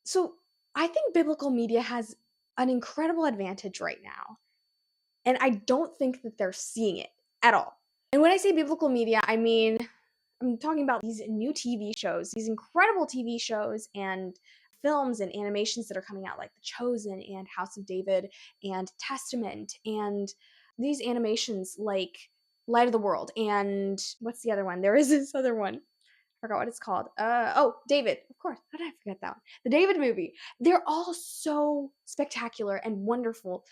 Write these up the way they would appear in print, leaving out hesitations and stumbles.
So I think biblical media has an incredible advantage right now, and I don't think that they're seeing it at all. And when I say biblical media, I mean I'm talking about these new TV shows, these incredible TV shows and films and animations that are coming out, like The Chosen and House of David and Testament, and these animations like Light of the World and what's the other one? There is this other one. I forgot what it's called. Oh, David. Of course. How did I forget that one? The David movie. They're all so spectacular and wonderful,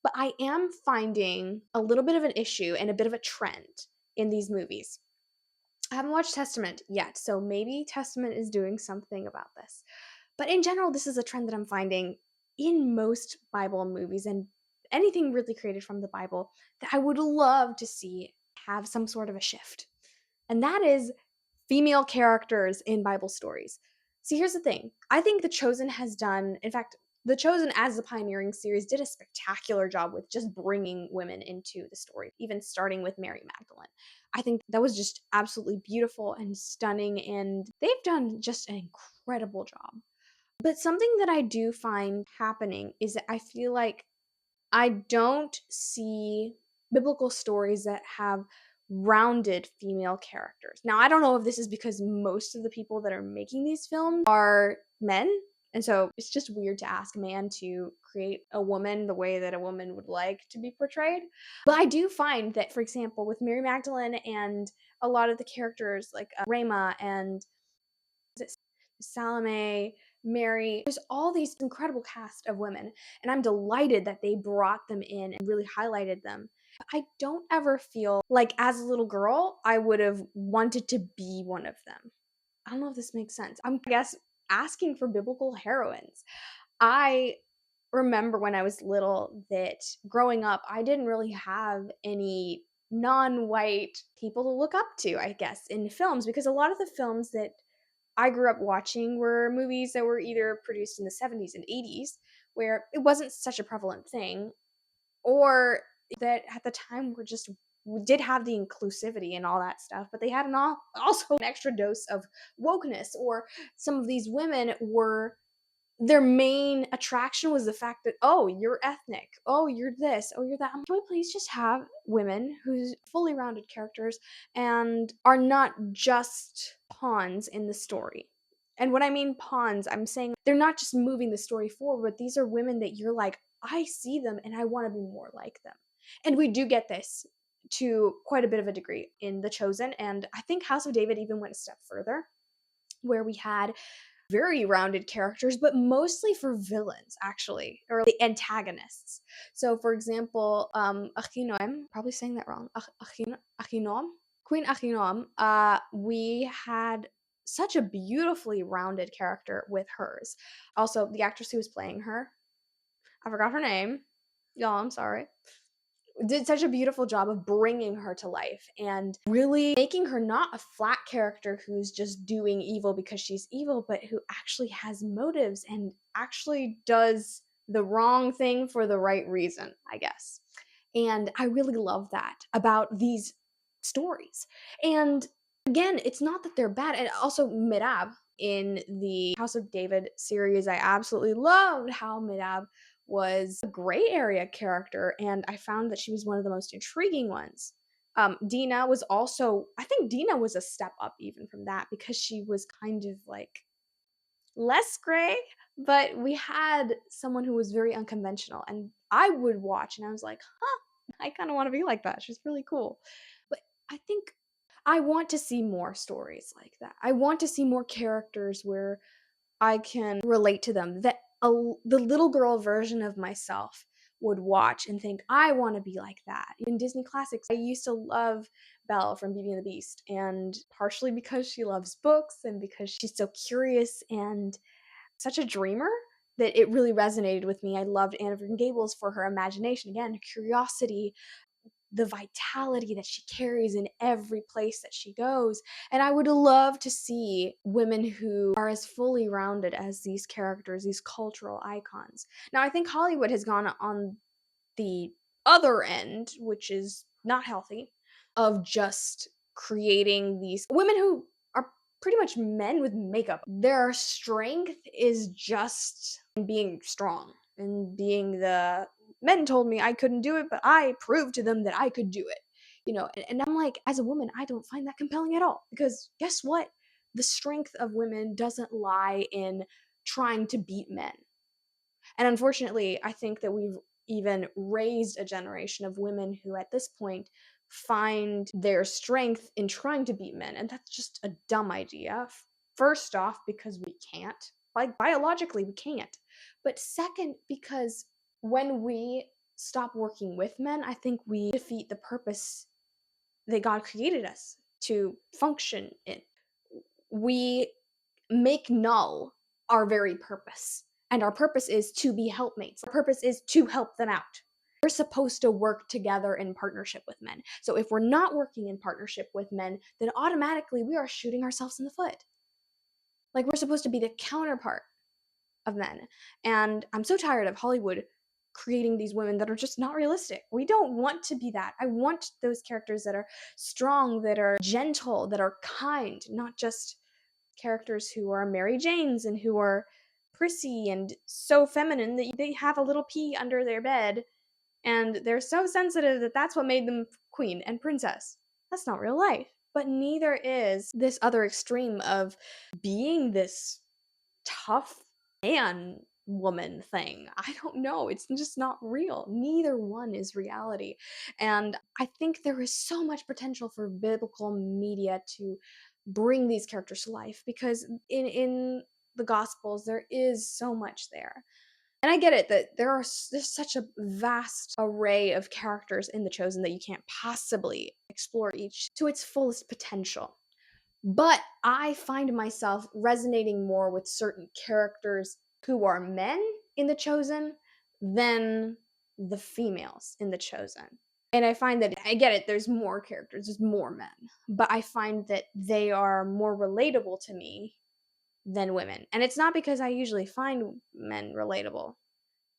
but I am finding a little bit of an issue and a bit of a trend in these movies. I haven't watched Testament yet, so maybe Testament is doing something about this. But in general, this is a trend that I'm finding in most Bible movies and anything really created from the Bible that I would love to see have some sort of a shift. And that is female characters in Bible stories. See, here's the thing. I think The Chosen has done, in fact, The Chosen as the pioneering series did a spectacular job with just bringing women into the story, even starting with Mary Magdalene. I think that was just absolutely beautiful and stunning, and they've done just an incredible job. But something that I do find happening is that I feel like I don't see biblical stories that have rounded female characters. Now, I don't know if this is because most of the people that are making these films are men. And so it's just weird to ask a man to create a woman the way that a woman would like to be portrayed. But I do find that, for example, with Mary Magdalene and a lot of the characters like Rama and is it Salome, Mary. There's all these incredible cast of women, and I'm delighted that they brought them in and really highlighted them. I don't ever feel like as a little girl, I would have wanted to be one of them. I don't know if this makes sense. I guess asking for biblical heroines. I remember when I was little that growing up, I didn't really have any non-white people to look up to, I guess, in films because a lot of the films that I grew up watching were movies that were either produced in the 70s and 80s, where it wasn't such a prevalent thing, or that at the time were just did have the inclusivity and all that stuff, but they had also an extra dose of wokeness, or some of these women were their main attraction was the fact that, oh, you're ethnic, oh, you're this, oh, you're that. Can we please just have women who's fully rounded characters and are not just pawns in the story? And when I mean pawns, I'm saying they're not just moving the story forward, but these are women that you're like, I see them and I want to be more like them. And we do get this to quite a bit of a degree in The Chosen. And I think House of David even went a step further, where we had very rounded characters, but mostly for villains, actually, or the antagonists. So, for example, Achinoam, probably saying that wrong, Achinoam, Queen Achinoam, we had such a beautifully rounded character with hers. Also, the actress who was playing her, I forgot her name. Y'all, I'm sorry, did such a beautiful job of bringing her to life and really making her not a flat character who's just doing evil because she's evil, but who actually has motives and actually does the wrong thing for the right reason, I guess. And I really love that about these stories. And again, it's not that they're bad. And also, Mirab in the House of David series, I absolutely loved how Mirab was a gray area character, and I found that she was one of the most intriguing ones. Dina was also, I think Dina was a step up even from that because she was kind of like less gray, but we had someone who was very unconventional, and I would watch and I was like, huh, I kind of want to be like that. She's really cool. But I think I want to see more stories like that. I want to see more characters where I can relate to them, that the little girl version of myself would watch and think, I want to be like that. In Disney classics, I used to love Belle from Beauty and the Beast, and partially because she loves books and because she's so curious and such a dreamer that it really resonated with me. I loved Anne of Green Gables for her imagination, again, curiosity, the vitality that she carries in every place that she goes. And I would love to see women who are as fully rounded as these characters, these cultural icons. Now, I think Hollywood has gone on the other end, which is not healthy, of just creating these women who are pretty much men with makeup. Their strength is just in being strong and being the men told me I couldn't do it, but I proved to them that I could do it. And I'm like, as a woman, I don't find that compelling at all because guess what? The strength of women doesn't lie in trying to beat men. And unfortunately, I think that we've even raised a generation of women who at this point find their strength in trying to beat men. And that's just a dumb idea. First off, because we can't. Like, biologically, we can't. But second, because when we stop working with men, I think we defeat the purpose that God created us to function in. We make null our very purpose. And our purpose is to be helpmates. Our purpose is to help them out. We're supposed to work together in partnership with men. So if we're not working in partnership with men, then automatically we are shooting ourselves in the foot. Like, we're supposed to be the counterpart of men. And I'm so tired of Hollywood creating these women that are just not realistic. We don't want to be that. I want those characters that are strong, that are gentle, that are kind, not just characters who are Mary Janes and who are prissy and so feminine that they have a little pea under their bed and they're so sensitive that that's what made them queen and princess. That's not real life. But neither is this other extreme of being this tough man woman thing. I don't know. It's just not real. Neither one is reality. And I think there is so much potential for biblical media to bring these characters to life because in the gospels there is so much there. And I get it that there's such a vast array of characters in The Chosen that you can't possibly explore each to its fullest potential. But I find myself resonating more with certain characters who are men in The Chosen than the females in The Chosen. And I find that I get it, there's more characters, there's more men, but I find that they are more relatable to me than women. And it's not because I usually find men relatable.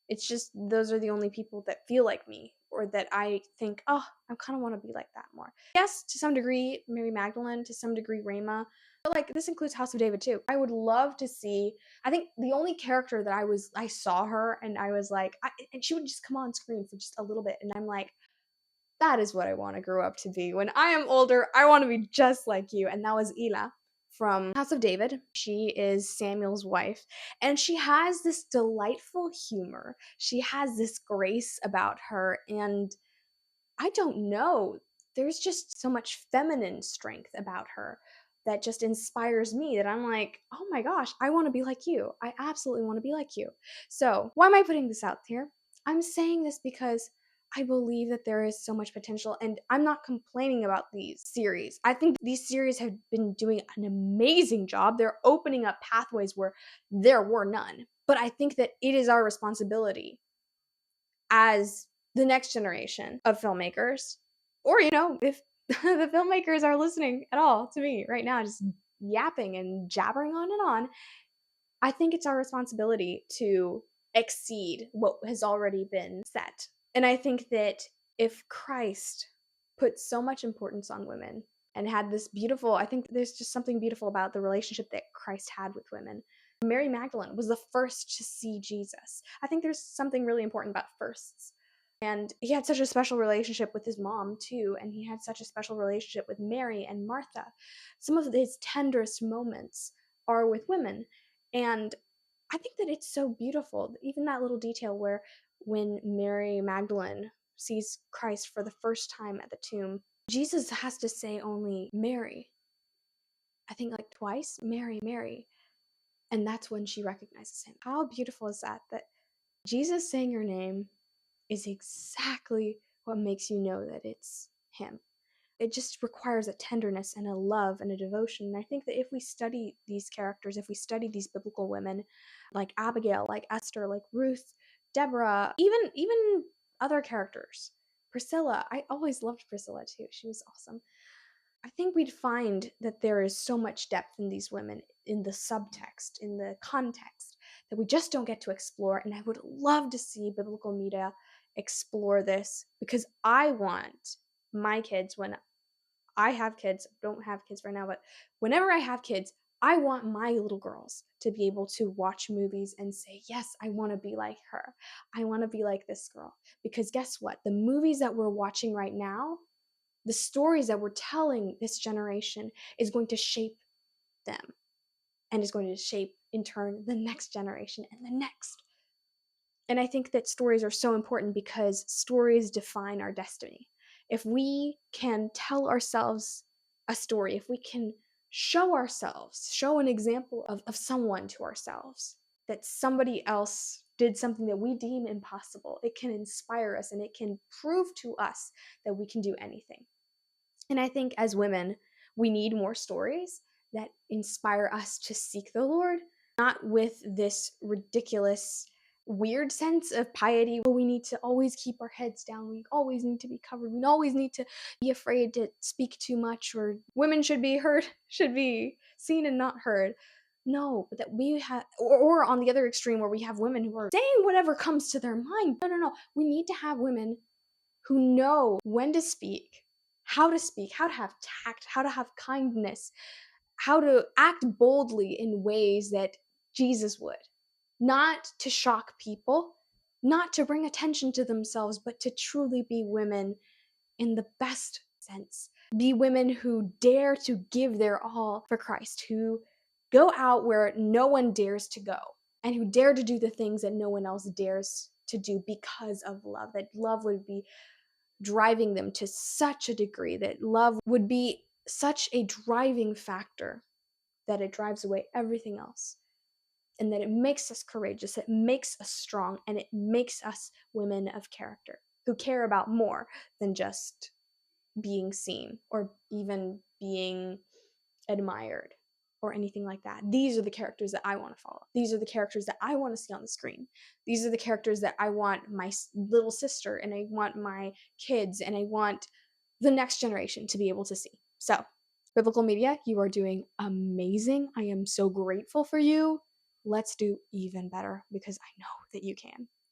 It's just those are the only people that feel like me or that I think, oh, I kind of want to be like that more. Yes, to some degree, Mary Magdalene, to some degree, Rama. But like this includes House of David too. I would love to see. I think the only character that I saw her and I was like, and she would just come on screen for just a little bit, and I'm like, that is what I want to grow up to be. When I am older, I want to be just like you. And that was Ela from House of David. She is Samuel's wife, and she has this delightful humor. She has this grace about her, and I don't know. There's just so much feminine strength about her that just inspires me that I'm like, oh my gosh, I want to be like you. I absolutely want to be like you. So, why am I putting this out here? I'm saying this because I believe that there is so much potential, and I'm not complaining about these series. I think these series have been doing an amazing job. They're opening up pathways where there were none. But I think that it is our responsibility as the next generation of filmmakers, or, if the filmmakers are listening at all to me right now, just yapping and jabbering on and on, I think it's our responsibility to exceed what has already been set. And I think that if Christ put so much importance on women and had this beautiful, I think there's just something beautiful about the relationship that Christ had with women. Mary Magdalene was the first to see Jesus. I think there's something really important about firsts. And he had such a special relationship with his mom, too. And he had such a special relationship with Mary and Martha. Some of his tenderest moments are with women. And I think that it's so beautiful, even that little detail where when Mary Magdalene sees Christ for the first time at the tomb, Jesus has to say only Mary. I think like twice, Mary, Mary. And that's when she recognizes him. How beautiful is that? That Jesus saying your name is exactly what makes you know that it's him. It just requires a tenderness and a love and a devotion. And I think that if we study these characters, if we study these biblical women like Abigail, like Esther, like Ruth, Deborah, even other characters, Priscilla, I always loved Priscilla too. She was awesome. I think we'd find that there is so much depth in these women, in the subtext, in the context, that we just don't get to explore. And I would love to see biblical media explore this because I want my kids, when I have kids, don't have kids right now, but whenever I have kids, I want my little girls to be able to watch movies and say, yes, I want to be like her. I want to be like this girl. Because guess what? The movies that we're watching right now, the stories that we're telling this generation is going to shape them and is going to shape, in turn, the next generation and the next. And I think that stories are so important because stories define our destiny. If we can tell ourselves a story, if we can show ourselves, show an example of someone to ourselves, that somebody else did something that we deem impossible, it can inspire us and it can prove to us that we can do anything. And I think as women, we need more stories that inspire us to seek the Lord, not with this ridiculous, weird sense of piety where we need to always keep our heads down. We always need to be covered. We always need to be afraid to speak too much, or women should be heard, should be seen and not heard. No, but that we have, or on the other extreme where we have women who are saying whatever comes to their mind. No, no, no. We need to have women who know when to speak, how to have tact, how to have kindness, how to act boldly in ways that Jesus would. Not to shock people, not to bring attention to themselves, but to truly be women in the best sense. Be women who dare to give their all for Christ, who go out where no one dares to go, and who dare to do the things that no one else dares to do because of love. That love would be driving them to such a degree, that love would be such a driving factor that it drives away everything else, and that it makes us courageous, it makes us strong, and it makes us women of character who care about more than just being seen or even being admired or anything like that. These are the characters that I want to follow. These are the characters that I want to see on the screen. These are the characters that I want my little sister, and I want my kids, and I want the next generation to be able to see. So, Biblical Media, you are doing amazing. I am so grateful for you. Let's do even better because I know that you can.